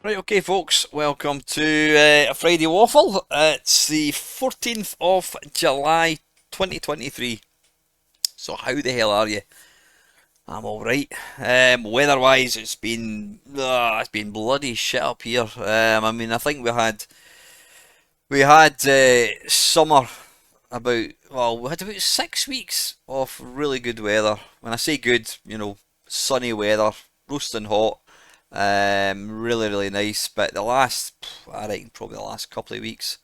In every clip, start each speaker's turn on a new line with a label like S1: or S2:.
S1: Right, okay, folks, welcome to a Friday Waffle. It's the 14th of July 2023. So, how the hell are you? I'm alright. Weather-wise, it's been bloody shit up here. I think we had summer we had about 6 weeks of really good weather. When I say good, sunny weather, roasting hot, really, really nice. But I reckon probably the last couple of weeks,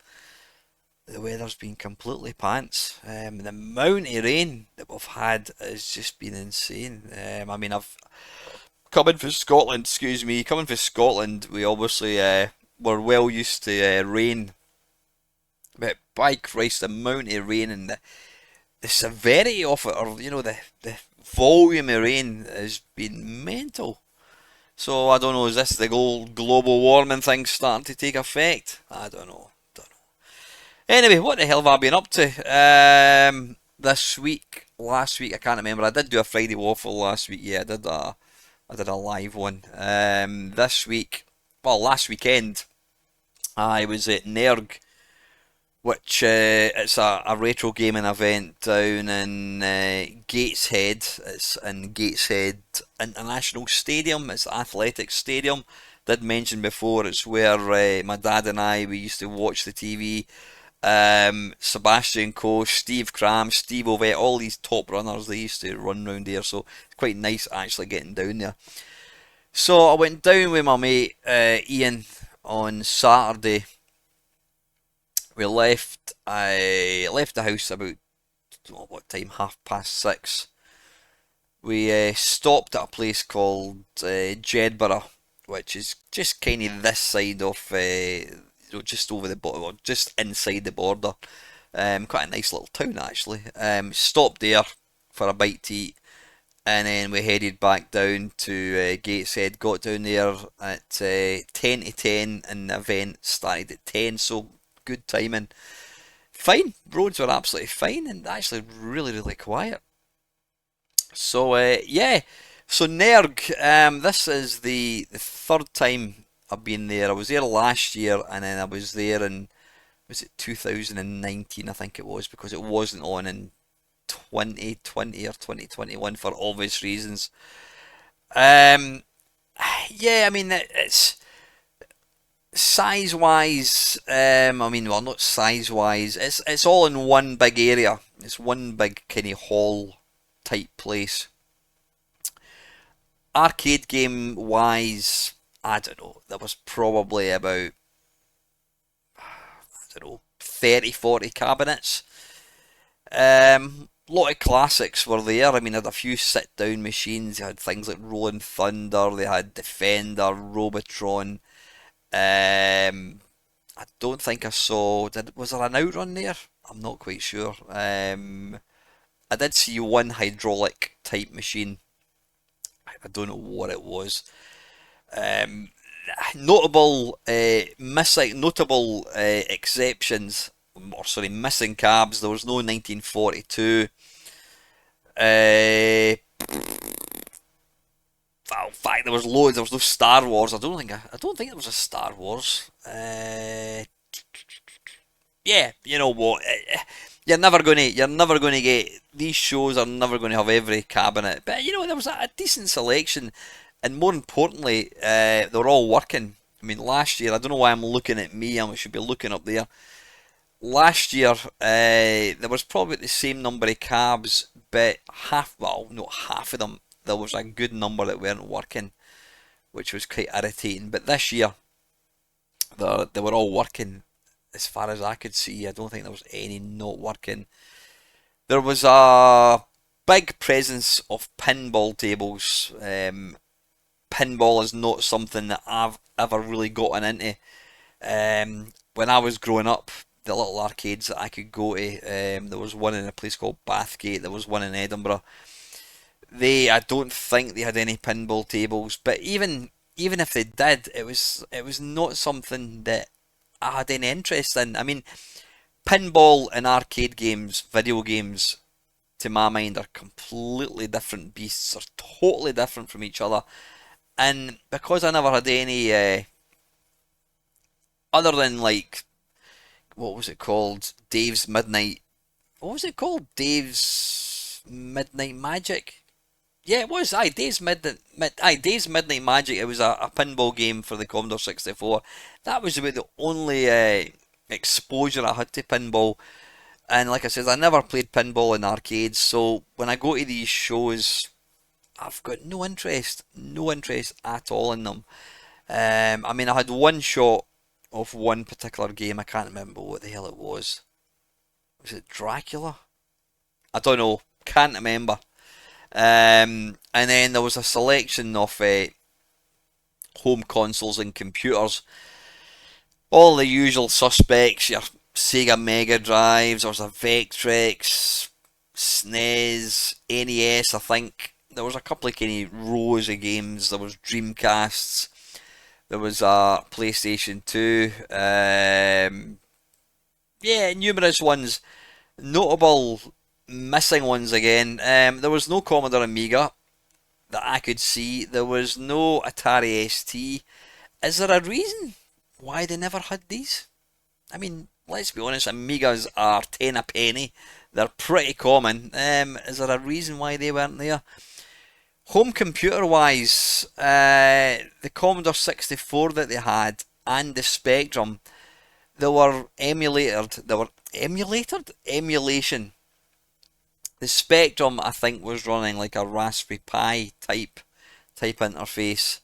S1: the weather's been completely pants. The amount of rain that we've had has just been insane. I've coming from Scotland, excuse me, coming from Scotland, we obviously were well used to rain. But by Christ, the amount of rain and the severity of it, or the volume of rain has been mental. So I don't know, is this the whole global warming thing starting to take effect? I don't know. Don't know. Anyway, what the hell have I been up to? This week, last week, I can't remember. I did do a Friday Waffle last week. Yeah, I did a live one. This week, well, last weekend, I was at Nerg, which it's a retro gaming event down in Gateshead. It's in Gateshead International Stadium. It's the athletics stadium. Did mention before it's where my dad and we used to watch the TV. Sebastian Coe, Steve Cram, Steve Ovett, all these top runners, they used to run round there, so it's quite nice actually getting down there. So I went down with my mate Ian on Saturday. I left the house about, what time, 6:30. We stopped at a place called Jedburgh, which is just kind of this side of, just over the border, or just inside the border. Quite a nice little town actually. Stopped there for a bite to eat, and then we headed back down to Gateshead. Got down there at 10 to 10, and the event started at 10, so good timing. Fine, roads were absolutely fine, and actually really, really quiet. So yeah, so Nerg, this is the third time I've been there. I was there last year, and then I was there in, was it 2019, I think it was, because it wasn't on in 2020 or 2021 for obvious reasons. Um, yeah, it's size wise. Well, not size wise. It's all in one big area. It's one big kind of hall type place. Arcade game wise, I don't know. There was probably about, I don't know, 30, 40 cabinets. Lot of classics were there. I had a few sit down machines. They had things like Rolling Thunder. They had Defender, Robotron. I don't think I saw. Was there an outrun there? I'm not quite sure. I did see one hydraulic type machine. I don't know what it was. Um, notable exceptions, or sorry, missing cabs. There was no 1942. Well, in fact, there was loads. There was no Star Wars. I don't think there was a Star Wars. Yeah, you know what? You're never gonna get, these shows are never gonna have every cabinet. But there was a decent selection, and more importantly, they were all working. Last year, I don't know why I'm looking at me. I should be looking up there. Last year, there was probably the same number of cabs, but not half of them. There was a good number that weren't working, which was quite irritating. But this year, they were all working as far as I could see. I don't think there was any not working. There was a big presence of pinball tables. Pinball is not something that I've ever really gotten into. When I was growing up, the little arcades that I could go to, there was one in a place called Bathgate. There was one in Edinburgh. I don't think they had any pinball tables, but even if they did, it was not something that I had any interest in. Pinball and arcade games, video games, to my mind, are completely different beasts. Are totally different from each other. And because I never had any other than like, what was it called? Dave's Midnight. What was it called? Dave's Midnight Magic. Yeah, it was. Dave's Midnight Magic. It was a pinball game for the Commodore 64. That was about the only exposure I had to pinball. And like I said, I never played pinball in arcades. So when I go to these shows, I've got no interest at all in them. I mean, I had one shot of one particular game. I can't remember what the hell it was. Was it Dracula? I don't know. Can't remember. And then there was a selection of home consoles and computers. All the usual suspects, your Sega Mega Drives, there was a Vectrex, SNES, NES, I think. There was a couple of kind of rows of games. There was Dreamcasts. There was a PlayStation 2. Yeah, numerous ones. Notable missing ones again. There was no Commodore Amiga that I could see. There was no Atari ST. Is there a reason why they never had these? I mean, let's be honest, Amigas are 10 a penny. They're pretty common. Is there a reason why they weren't there? Home computer wise, the Commodore 64 that they had and the Spectrum, they were emulated. They were emulated? Emulation. The Spectrum, I think, was running like a Raspberry Pi type interface,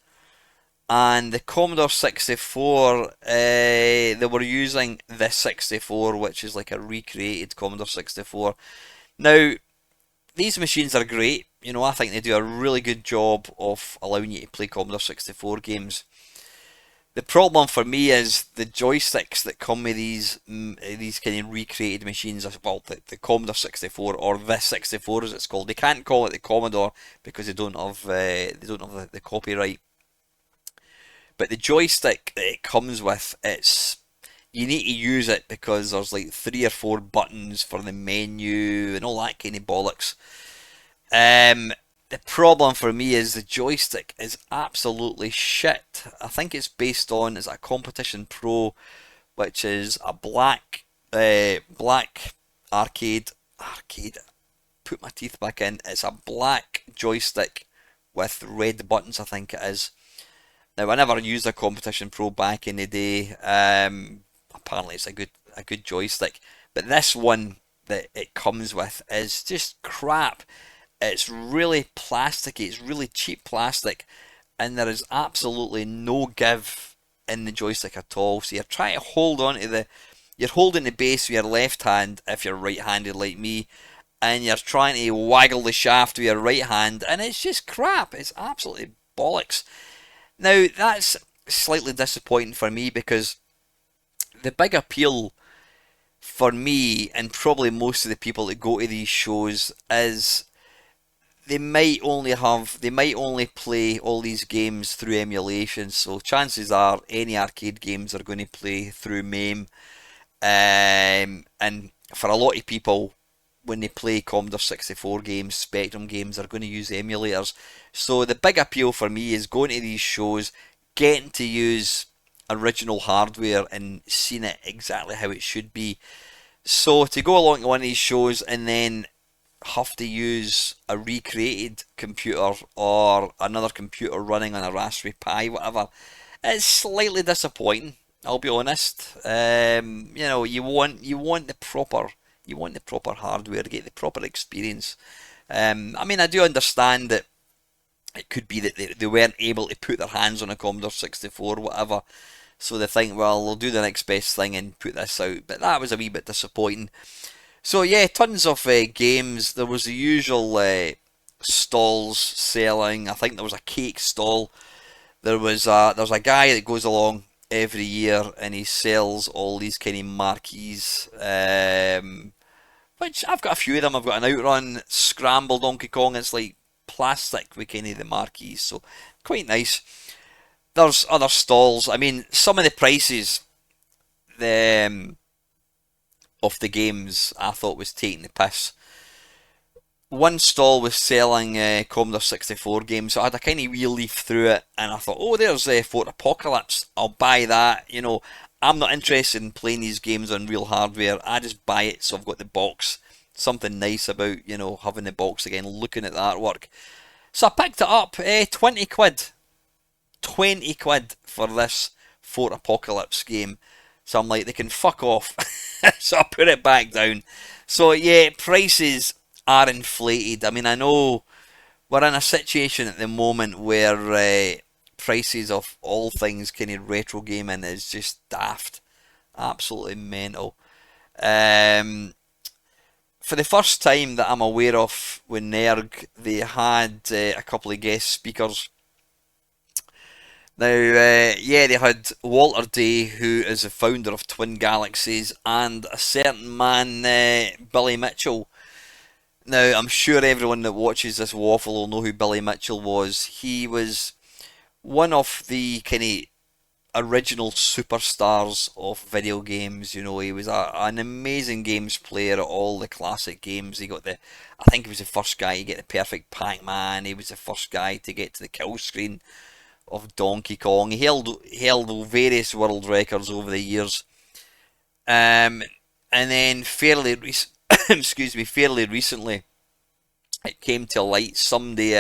S1: and the Commodore 64, they were using the 64, which is like a recreated Commodore 64. Now, these machines are great. You know, I think they do a really good job of allowing you to play Commodore 64 games. The problem for me is the joysticks that come with these kind of recreated machines. Well, the Commodore 64 or the 64 as it's called. They can't call it the Commodore because they don't have the copyright. But the joystick that it comes with, you need to use it because there's like 3 or 4 buttons for the menu and all that kind of bollocks. The problem for me is the joystick is absolutely shit. I think it's based on it's a Competition Pro, which is a black arcade. Put my teeth back in. It's a black joystick with red buttons. I think it is. Now I never used a Competition Pro back in the day. Apparently it's a good joystick, but this one that it comes with is just crap. It's really plasticky, it's really cheap plastic, and there is absolutely no give in the joystick at all. So you're trying to hold on to you're holding the base with your left hand if you're right-handed like me, and you're trying to waggle the shaft with your right hand, and it's just crap. It's absolutely bollocks. Now, that's slightly disappointing for me because the big appeal for me, and probably most of the people that go to these shows, is they might only play all these games through emulation, so chances are any arcade games are going to play through MAME. And for a lot of people, when they play Commodore 64 games, Spectrum games, they're going to use emulators. So the big appeal for me is going to these shows, getting to use original hardware and seeing it exactly how it should be. So to go along to one of these shows and then have to use a recreated computer or another computer running on a Raspberry Pi, whatever, it's slightly disappointing. I'll be honest. You want the proper hardware to get the proper experience. I mean, I do understand that it could be that they weren't able to put their hands on a Commodore 64, whatever. So they think, well, they'll do the next best thing and put this out. But that was a wee bit disappointing. So yeah, tons of games. There was the usual stalls selling. I think there was a cake stall. There's a guy that goes along every year and he sells all these kind of marquees. Which I've got a few of them. I've got an Outrun, Scramble, Donkey Kong. It's like plastic with kind of the marquees, so quite nice. There's other stalls. I mean, some of the prices, the of the games I thought was taking the piss. One stall was selling Commodore 64 games, so I had a kind of wee leaf through it, and I thought, oh, there's Fort Apocalypse. I'll buy that. You know, I'm not interested in playing these games on real hardware. I just buy it so I've got the box. Something nice about, having the box again, looking at the artwork. So I picked it up, 20 quid. 20 quid for this Fort Apocalypse game. So I'm like, they can fuck off. So I put it back down. So yeah, prices are inflated. I mean, I know we're in a situation at the moment where prices of all things kind of retro gaming is just daft. Absolutely mental. Um, for the first time that I'm aware of with Nerg, they had a couple of guest speakers. Now, yeah, they had Walter Day, who is the founder of Twin Galaxies, and a certain man, Billy Mitchell. Now, I'm sure everyone that watches this waffle will know who Billy Mitchell was. He was one of the kind of original superstars of video games. He was an amazing games player at all the classic games. I think he was the first guy to get the perfect Pac-Man. He was the first guy to get to the kill screen of Donkey Kong. He held various world records over the years. And then excuse me, fairly recently, it came to light. Somebody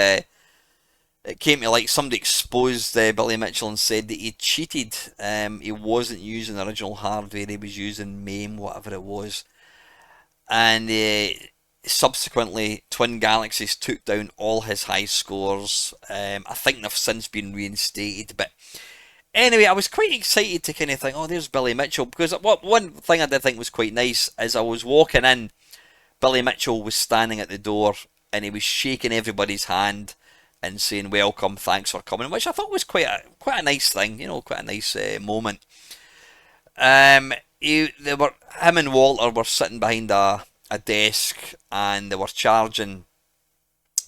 S1: exposed Billy Mitchell and said that he cheated. He wasn't using original hardware. He was using MAME, whatever it was. And subsequently, Twin Galaxies took down all his high scores. I think they've since been reinstated, but anyway, I was quite excited to kind of think, oh, there's Billy Mitchell, because one thing I did think was quite nice is I was walking in, Billy Mitchell was standing at the door, and he was shaking everybody's hand and saying welcome, thanks for coming, which I thought was quite a nice thing, quite a nice moment. Him and Walter were sitting behind a desk, and they were charging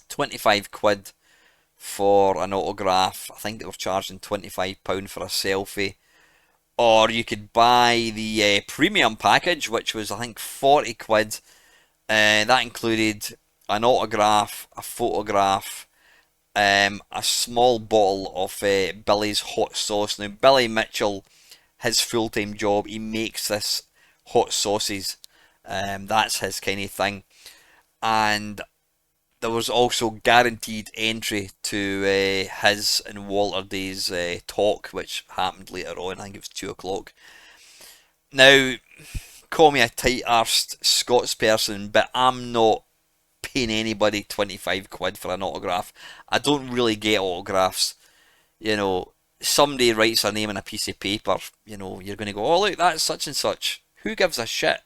S1: 25 quid for an autograph. I think they were charging £25 for a selfie. Or you could buy the premium package, which was, I think, 40 quid. That included an autograph, a photograph, a small bottle of Billy's hot sauce. Now, Billy Mitchell, his full-time job, he makes this hot sauces. That's his kind of thing. And there was also guaranteed entry to his and Walter Day's talk, which happened later on. I think it was 2 o'clock. Now, call me a tight-arsed Scots person, but I'm not paying anybody 25 quid for an autograph. I don't really get autographs. Somebody writes their name on a piece of paper, you're going to go, oh, look, that's such and such. Who gives a shit?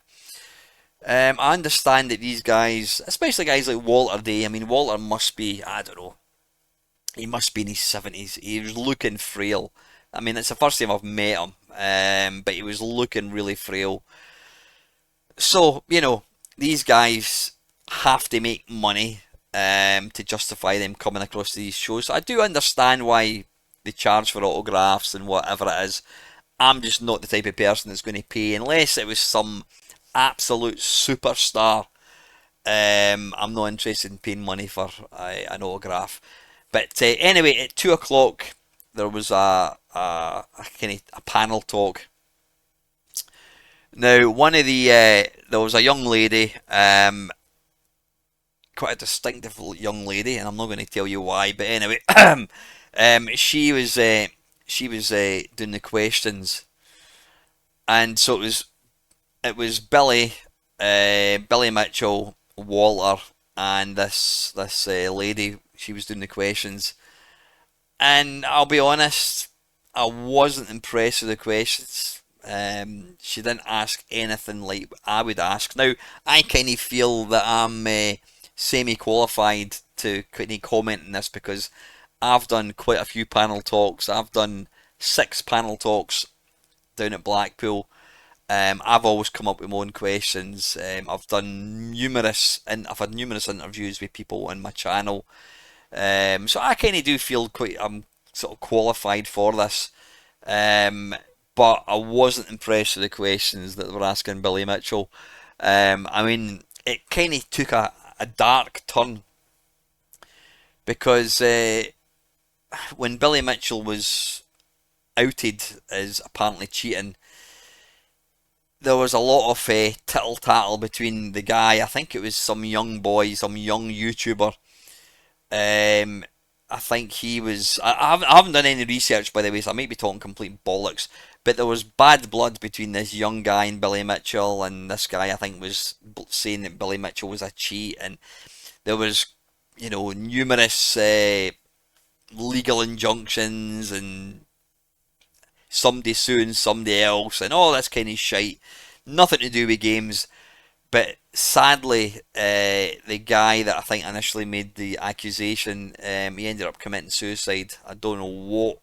S1: I understand that these guys, especially guys like Walter Day, I mean, Walter must be, I don't know, he must be in his 70s. He was looking frail. I mean, it's the first time I've met him, but he was looking really frail. So, these guys have to make money to justify them coming across to these shows. So I do understand why they charge for autographs and whatever it is. I'm just not the type of person that's going to pay unless it was some absolute superstar. I'm not interested in paying money for an autograph. But anyway, at 2 o'clock there was a panel talk. Now, there was a young lady, quite a distinctive young lady, and I'm not going to tell you why. But anyway, she was doing the questions, and so it was Billy Mitchell, Walter, and this lady. She was doing the questions, and I'll be honest, I wasn't impressed with the questions. She didn't ask anything like I would ask. Now, I kind of feel that I'm semi-qualified to kind of comment on this because I've done quite a few panel talks. I've done 6 panel talks down at Blackpool. I've always come up with my own questions. I've had numerous interviews with people on my channel. So I kind of do feel I'm sort of qualified for this. But I wasn't impressed with the questions that they were asking Billy Mitchell. I mean, it kind of took a dark turn because when Billy Mitchell was outed as apparently cheating, there was a lot of tittle tattle between the guy. I think it was some young boy, some young YouTuber. Um, I think he was. I haven't done any research, by the way, so I might be talking complete bollocks. But there was bad blood between this young guy and Billy Mitchell, and this guy I think was saying that Billy Mitchell was a cheat, and there was, numerous legal injunctions and somebody suing somebody else and all this kind of shite. Nothing to do with games. But sadly, the guy that I think initially made the accusation, he ended up committing suicide. I don't know what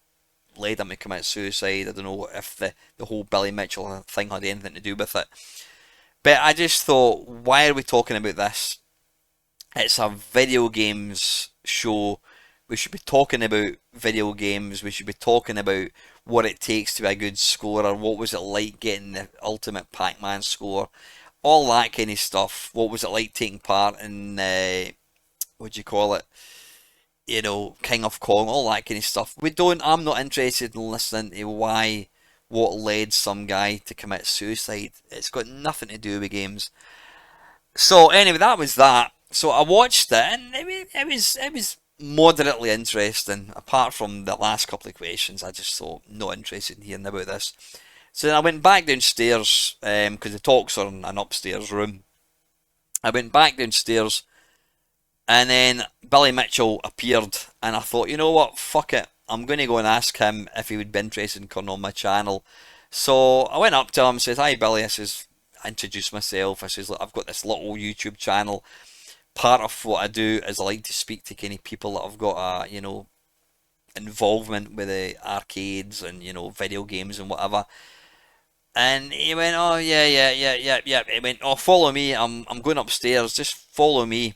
S1: led him to commit suicide. I don't know if the whole Billy Mitchell thing had anything to do with it. But I just thought, why are we talking about this? It's a video games show. We should be talking about video games. We should be talking about what it takes to be a good scorer. What was it like getting the ultimate Pac-Man score? All that kind of stuff. What was it like taking part in, what do you call it? King of Kong, all that kind of stuff. I'm not interested in listening to what led some guy to commit suicide. It's got nothing to do with games. So anyway, that was that. So I watched it, and it was moderately interesting. Apart from the last couple of questions, I just thought not interested in hearing about this. So then I went back downstairs because the talks are in an upstairs room. I went back downstairs, and then Billy Mitchell appeared, and I thought, you know what, fuck it. I'm going to go and ask him if he would be interested in coming on my channel. So I went up to him and said, "Hi Billy," I introduced myself. I says, "Look, I've got this little YouTube channel. Part of what I do is I like to speak to kind of people that have got involvement with the arcades and, video games and whatever." And he went, "Oh yeah, yeah, yeah, yeah, yeah." He went, "Oh, follow me. I'm going upstairs. Just follow me."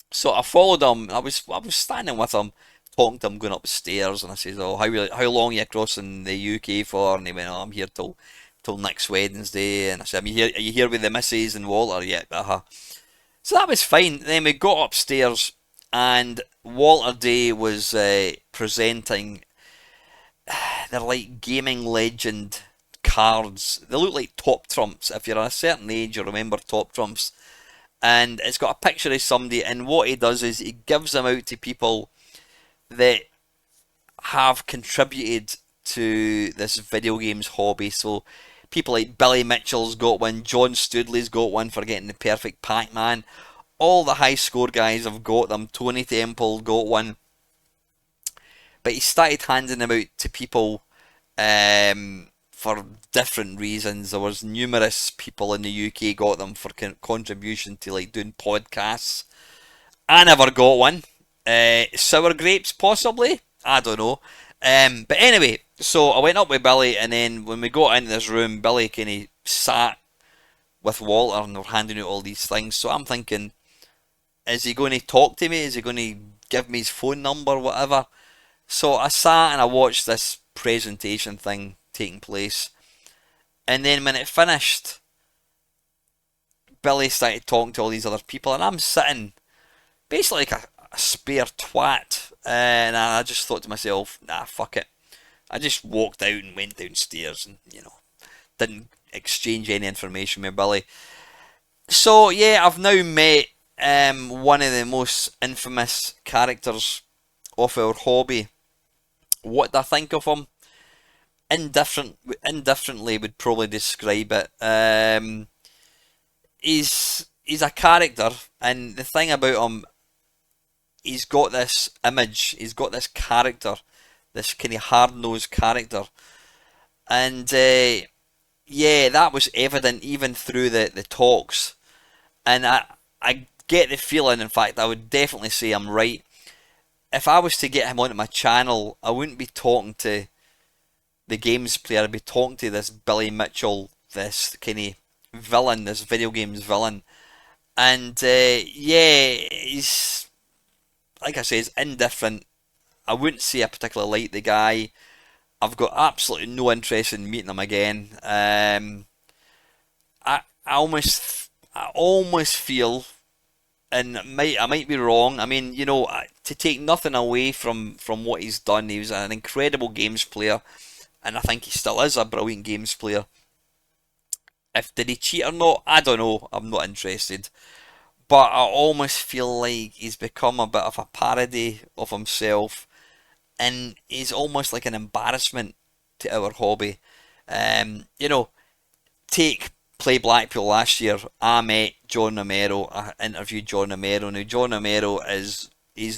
S1: So I followed him. I was standing with him, talking to him, going upstairs, and I says, "Oh, how long are you crossing the UK for?" And he went, "Oh, I'm here till next Wednesday." And I said, Are you here with the missus and Walter?" "Yeah, uh-huh." So that was fine. Then we got upstairs, and Walter Day was presenting. They're like gaming legend cards. They look like top trumps. If you're a certain age, you remember top trumps. And it's got a picture of somebody, and what he does is he gives them out to people that have contributed to this video games hobby. So people like Billy Mitchell's got one, John Studley's got one for getting the perfect Pac-Man. All the high score guys have got them. Tony Temple got one. But he started handing them out to people for different reasons. There was numerous people in the UK got them for contribution to like doing podcasts. I never got one. Sour grapes, possibly. I don't know. But anyway, so I went up with Billy, and then when we got into this room, Billy kind of sat with Walter, and they were handing out all these things. So I'm thinking, is he going to talk to me? Is he going to give me his phone number, whatever? So I sat and I watched this presentation thing taking place. And then when it finished, Billy started talking to all these other people, and I'm sitting basically like a spare twat. And I just thought to myself, nah, fuck it. I just walked out and went downstairs and, didn't exchange any information with Billy. So, yeah, I've now met one of the most infamous characters of our hobby. What do I think of him? Indifferently would probably describe it. He's a character, and the thing about him, he's got this image, he's got this character, this kind of hard-nosed character, and yeah, that was evident even through the talks, and I get the feeling, in fact, I would definitely say I'm right. If I was to get him onto my channel, I wouldn't be talking to the games player, I'd be talking to this Billy Mitchell, this kind of villain, this video games villain. And yeah, he's, like I say, he's indifferent. I wouldn't say I particularly like the guy. I've got absolutely no interest in meeting him again. I almost feel, and I might be wrong. I mean, to take nothing away from what he's done, he was an incredible games player, and I think he still is a brilliant games player. If did he cheat or not, I don't know. I'm not interested. But I almost feel like he's become a bit of a parody of himself, and he's almost like an embarrassment to our hobby. You know, take play Blackpool last year. I met John Romero. I interviewed John Romero. Now John Romero is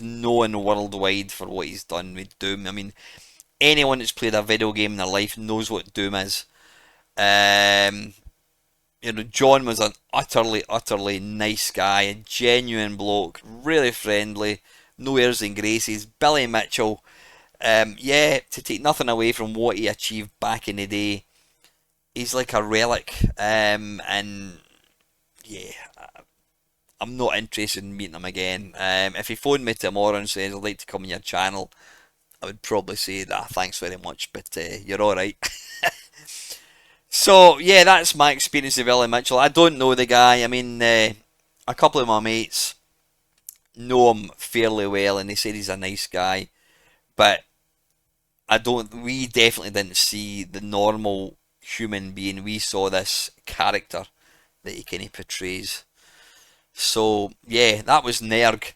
S1: known worldwide for what he's done with Doom. I mean, anyone that's played a video game in their life knows what Doom is. Um, John was an utterly nice guy, a genuine bloke, really friendly, no airs and graces. Billy Mitchell, yeah, to take nothing away from what he achieved back in the day, he's like a relic. And yeah, I'm not interested in meeting him again. If he phoned me tomorrow and says I'd like to come on your channel, I would probably say, thanks very much, but you're alright. So yeah, that's my experience of Billy Mitchell. I don't know the guy. I mean, a couple of my mates know him fairly well, and they said he's a nice guy. But I don't. We definitely didn't see the normal human being. We saw this character that he kind of portrays. So yeah, that was Nerg.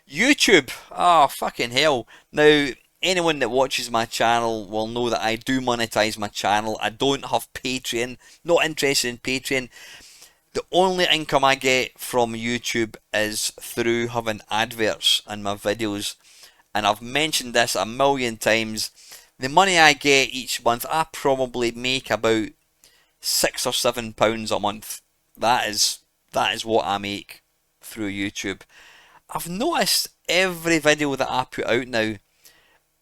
S1: YouTube. Oh fucking hell! Now anyone that watches my channel will know that I do monetize my channel. I don't have Patreon. Not interested in Patreon. The only income I get from YouTube is through having adverts in my videos. And I've mentioned this a million times. The money I get each month, I probably make about £6 or £7 a month. That is what I make through YouTube. I've noticed every video that I put out now,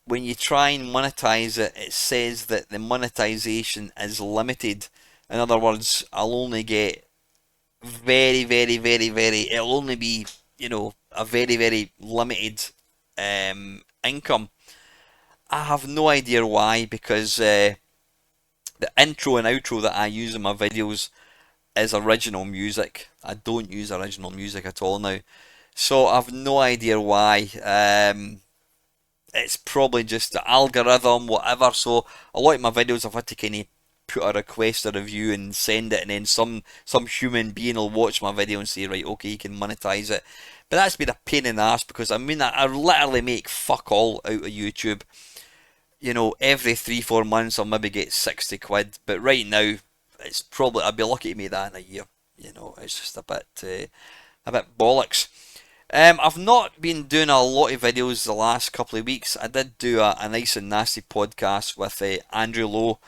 S1: when you try and monetize it, it says that the monetization is limited. In other words, I'll only get it'll only be, a very limited income. I have no idea why, because the intro and outro that I use in my videos is original music. I don't use original music at all now. So I've no idea why. It's probably just the algorithm, whatever. So a lot of my videos I've had to kind of put a request, a review, and send it, and then some human being will watch my video and say, right, okay, you can monetize it. But that's been a pain in the ass, because I mean, I literally make fuck all out of YouTube. Every 3-4 months I'll maybe get 60 quid, but right now it's probably, I'd be lucky to make that in a year. It's just a bit bollocks. I've not been doing a lot of videos the last couple of weeks. I did do a nice and nasty podcast with Andrew Lowe.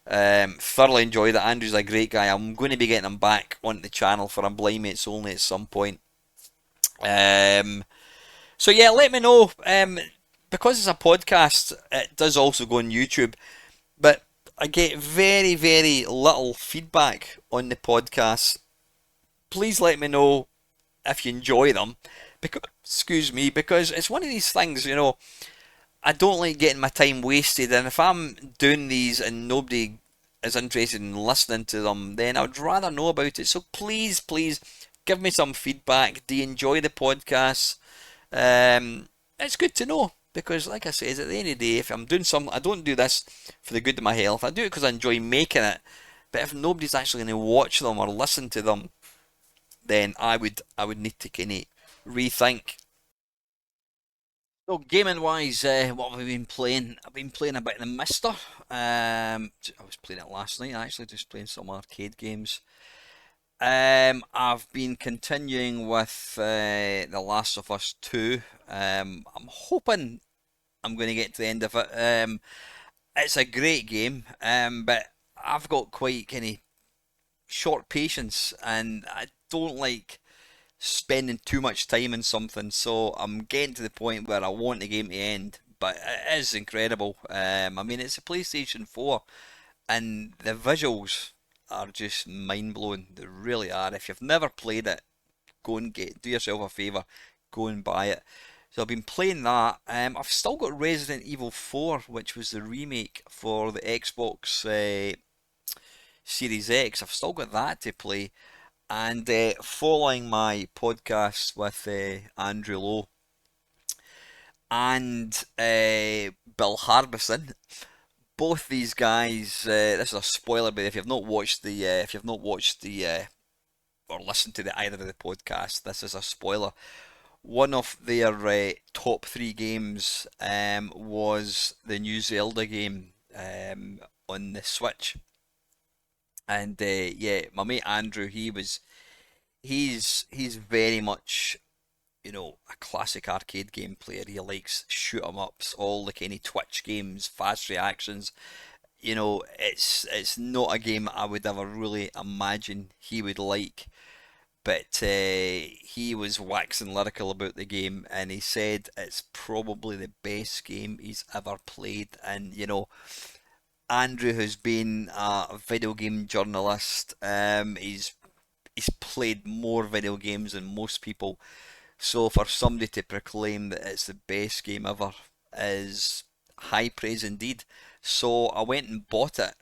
S1: Thoroughly enjoyed it. Andrew's a great guy. I'm going to be getting him back on the channel for a Blind Mates Only at some point. So yeah, let me know. Because it's a podcast, it does also go on YouTube, but I get very little feedback on the podcast. Please let me know if you enjoy them. Excuse me, because it's one of these things, I don't like getting my time wasted, and if I'm doing these and nobody is interested in listening to them, then I would rather know about it. So please give me some feedback. Do you enjoy the podcast? It's good to know, because like I said, at the end of the day, if I'm doing something, I don't do this for the good of my health. I do it because I enjoy making it. But if nobody's actually going to watch them or listen to them, then I would need to kind of rethink. So gaming wise, what have I been playing? I've been playing a bit of the Mister. I was playing it last night actually, just playing some arcade games. I've been continuing with The Last of Us 2. I'm hoping I'm going to get to the end of it. It's a great game, but I've got quite kind of short patience, and I don't like spending too much time in something. So I'm getting to the point where I want the game to end. But it is incredible. I mean, it's a PlayStation 4, and the visuals are just mind blowing. They really are. If you've never played it, go and do yourself a favour, go and buy it. So I've been playing that. I've still got Resident Evil 4, which was the remake for the Xbox Series X. I've still got that to play. And following my podcast with Andrew Lowe and Bill Harbison, both these guys. This is a spoiler, but if you've not watched the or listened to either of the podcasts, this is a spoiler. One of their top three games was the new Zelda game on the Switch, and yeah, my mate Andrew, he's very much, a classic arcade game player. He likes shoot 'em ups, all the kind of Twitch games, fast reactions. It's not a game I would ever really imagine he would like. But he was waxing lyrical about the game, and he said it's probably the best game he's ever played. And Andrew has been a video game journalist. He's played more video games than most people. So for somebody to proclaim that it's the best game ever is high praise indeed. So I went and bought it,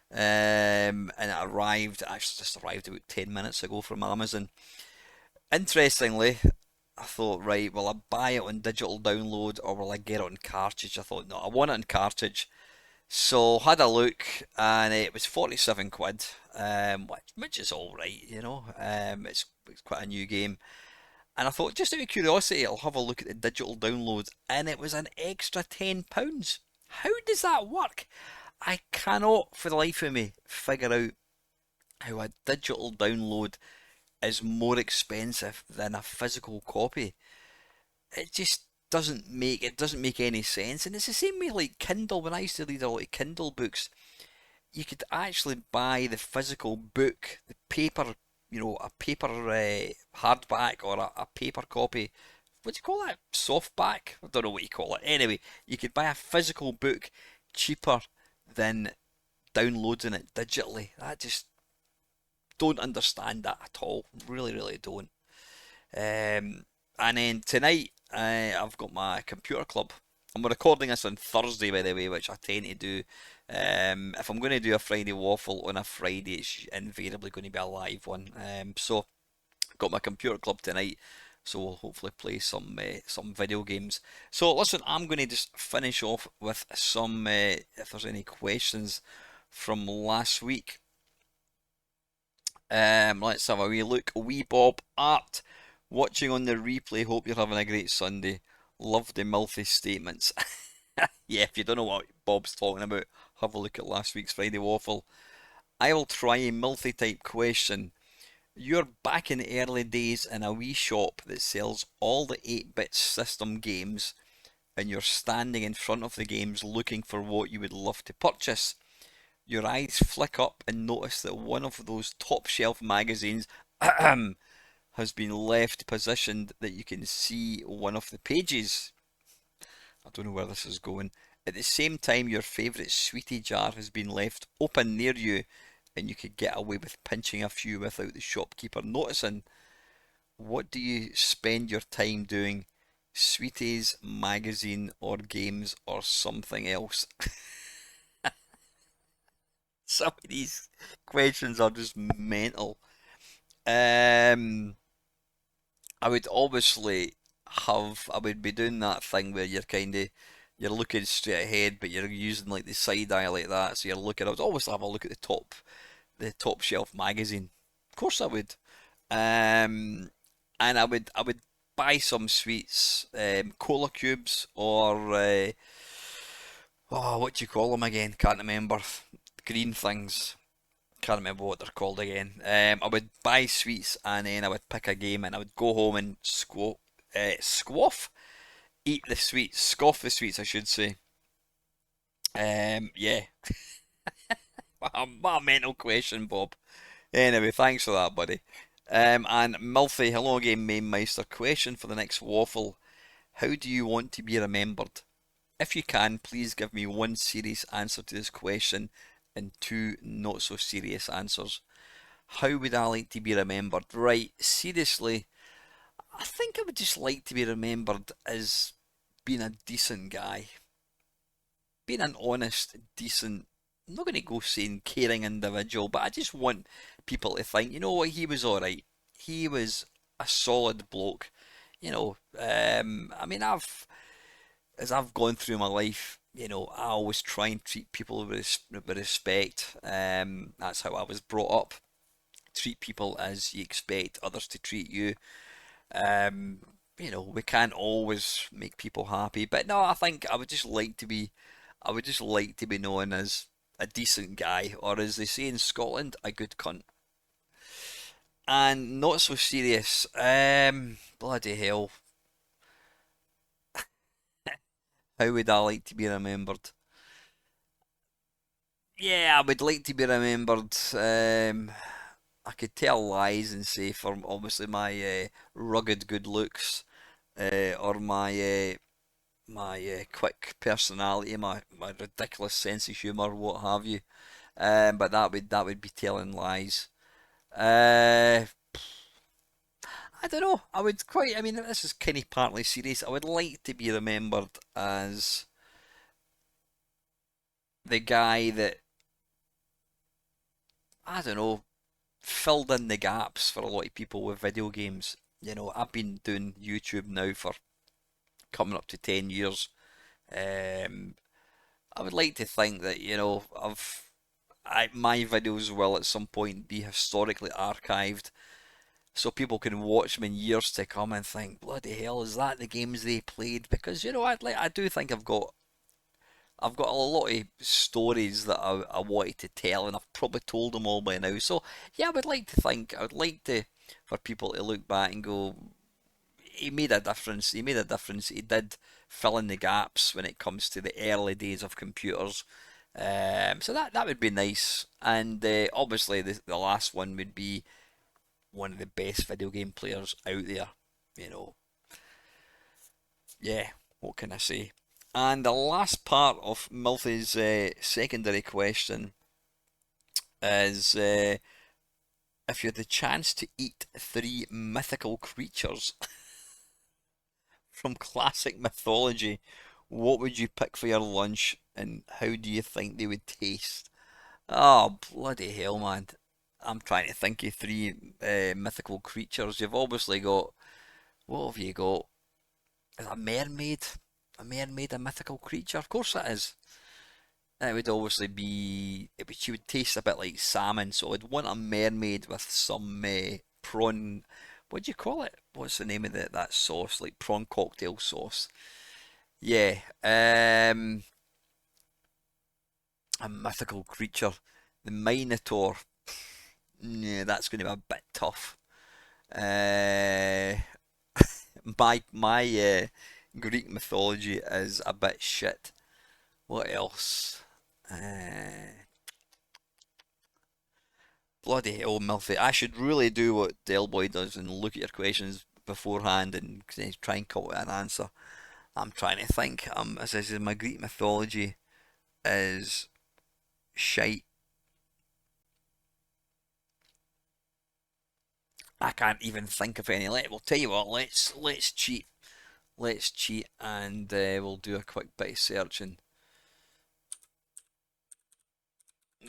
S1: and it actually just arrived about 10 minutes ago from Amazon. Interestingly, I thought, right, will I buy it on digital download or will I get it on cartridge? I thought, no, I want it on cartridge. So had a look, and it was 47 quid, which is all right, it's quite a new game. And I thought, just out of curiosity, I'll have a look at the digital downloads, and it was an extra £10. How does that work? I cannot, for the life of me, figure out how a digital download is more expensive than a physical copy. It just doesn't make any sense. And it's the same way like Kindle. When I used to read a lot of Kindle books, you could actually buy the physical book, the paper, a paper hardback or a paper copy. What do you call that? Softback? I don't know what you call it. Anyway, you could buy a physical book cheaper than downloading it digitally. I just don't understand that at all. Really, really don't. And then tonight, I've got my computer club. I'm recording this on Thursday, by the way, which I tend to do. If I'm going to do a Friday waffle on a Friday, it's invariably going to be a live one. So, got my computer club tonight, so we'll hopefully play some video games. So, listen, I'm going to just finish off with some, if there's any questions from last week. Let's have a wee look. Wee Bob Art, watching on the replay. Hope you're having a great Sunday. Love the multi statements. Yeah, if you don't know what Bob's talking about, have a look at last week's Friday Waffle. I will try a multi-type question. You're back in the early days in a wee shop that sells all the 8-bit system games, and you're standing in front of the games looking for what you would love to purchase. Your eyes flick up and notice that one of those top shelf magazines has been left positioned that you can see one of the pages. I don't know where this is going. At the same time, your favourite sweetie jar has been left open near you, and you could get away with pinching a few without the shopkeeper noticing. What do you spend your time doing? Sweeties, magazine, or games, or something else? Some of these questions are just mental. I would obviously I would be doing that thing where you're looking straight ahead, but you're using like the side eye like that. So I would always have a look at the top shelf magazine. Of course I would. And I would buy some sweets, cola cubes, or what do you call them again? Can't remember. Green things. Can't remember what they're called again. I would buy sweets, and then I would pick a game, and I would go home and eat the sweets, scoff the sweets, I should say. Yeah. What a mental question, Bob. Anyway, thanks for that, buddy. And Milthy, hello again, Main Meister. Question for the next waffle. How do you want to be remembered? If you can, please give me one serious answer to this question and two not so serious answers. How would I like to be remembered? Right, seriously, I think I would just like to be remembered as being a decent guy. Being an honest, decent, I'm not going to go saying caring individual, but I just want people to think, you know what, he was alright. He was a solid bloke. I mean, as I've gone through my life, I always try and treat people with respect. That's how I was brought up. Treat people as you expect others to treat you. Um, we can't always make people happy, but no, I think I would just like to be known as a decent guy, or as they say in Scotland, a good cunt. And not so serious. Bloody hell, how would I like to be remembered? Yeah, I would like to be remembered. I could tell lies and say for obviously my rugged good looks, or my quick personality, my ridiculous sense of humour, what have you. But that would be telling lies. Uh, I don't know. I would quite. I mean, this is kind of partly serious. I would like to be remembered as the guy that, I don't know, filled in the gaps for a lot of people with video games. I've been doing YouTube now for coming up to 10 years. Um, I would like to think that, my videos will at some point be historically archived so people can watch them in years to come and think, bloody hell, is that the games they played? Because, I do think I've got a lot of stories that I wanted to tell, and I've probably told them all by now. So yeah, I would like to for people to look back and go, he made a difference. He made a difference. He did fill in the gaps when it comes to the early days of computers. So that would be nice. And obviously the last one would be one of the best video game players out there. You know, yeah. What can I say? And the last part of Milty's secondary question is if you had the chance to eat three mythical creatures from classic mythology, what would you pick for your lunch and how do you think they would taste? Oh, bloody hell, man. I'm trying to think of three mythical creatures. You've obviously got, what have you got? Is a mermaid? A mermaid a mythical creature? Of course it is. It would obviously be, she would taste a bit like salmon, so I'd want a mermaid with some prawn. What do you call it? What's the name of that sauce? Like prawn cocktail sauce. Yeah. A mythical creature. The Minotaur. Yeah, that's going to be a bit tough. Uh, my Greek mythology is a bit shit. What else? Bloody hell, Milfy. I should really do what Delboy does and look at your questions beforehand and try and come up with an answer. I'm trying to think. As I said, my Greek mythology is shite. I can't even think of any. We'll tell you what. Let's cheat. Let's cheat, and we'll do a quick bit of searching.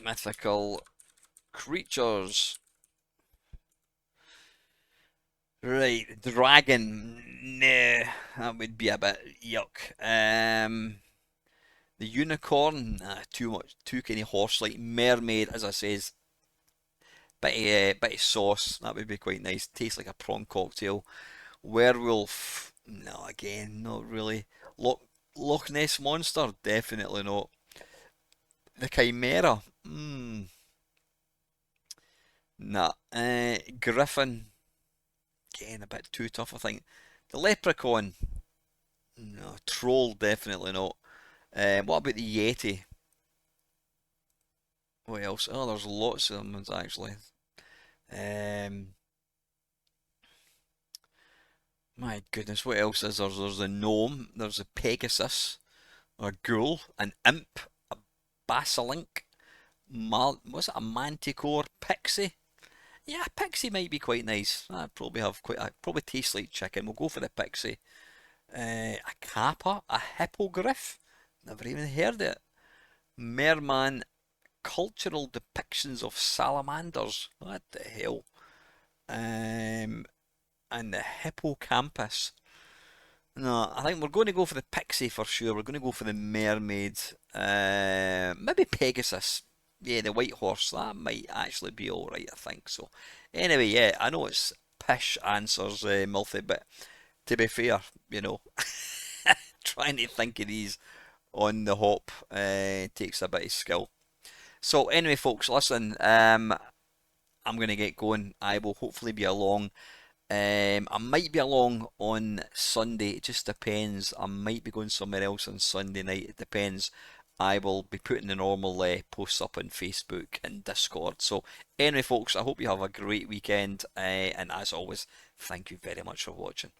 S1: Mythical creatures. Right, dragon. Nah, that would be a bit yuck. The unicorn. Nah, too much, too kind of horse-like. Mermaid, as I says, bit of sauce. That would be quite nice. Tastes like a prawn cocktail. Werewolf. No, again, not really. Loch Ness monster. Definitely not. The chimera. Nah. Griffin. Again, a bit too tough, I think. The leprechaun. No. Troll. Definitely not. What about the Yeti? What else? Oh, there's lots of them actually. Um, my goodness, what else is there? There's a gnome, there's a Pegasus, a ghoul, an imp, a basilink, was it a manticore, pixie? Yeah, pixie might be quite nice. I probably taste like chicken. We'll go for the pixie. A kappa, a hippogriff. Never even heard of it. Merman, cultural depictions of salamanders. What the hell? Um, and the hippocampus. No, I think we're going to go for the Pixie for sure. We're going to go for the Mermaid. Maybe Pegasus. Yeah, the White Horse. That might actually be alright, I think. So, anyway, yeah, I know it's pish answers, Milfy, but to be fair, trying to think of these on the hop takes a bit of skill. So, anyway, folks, listen, I'm going to get going. I will hopefully be along. I might be along on Sunday. It just depends. I might be going somewhere else on Sunday night. It depends. I will be putting the normal posts up on Facebook and Discord. So, anyway, folks, I hope you have a great weekend. And as always, thank you very much for watching.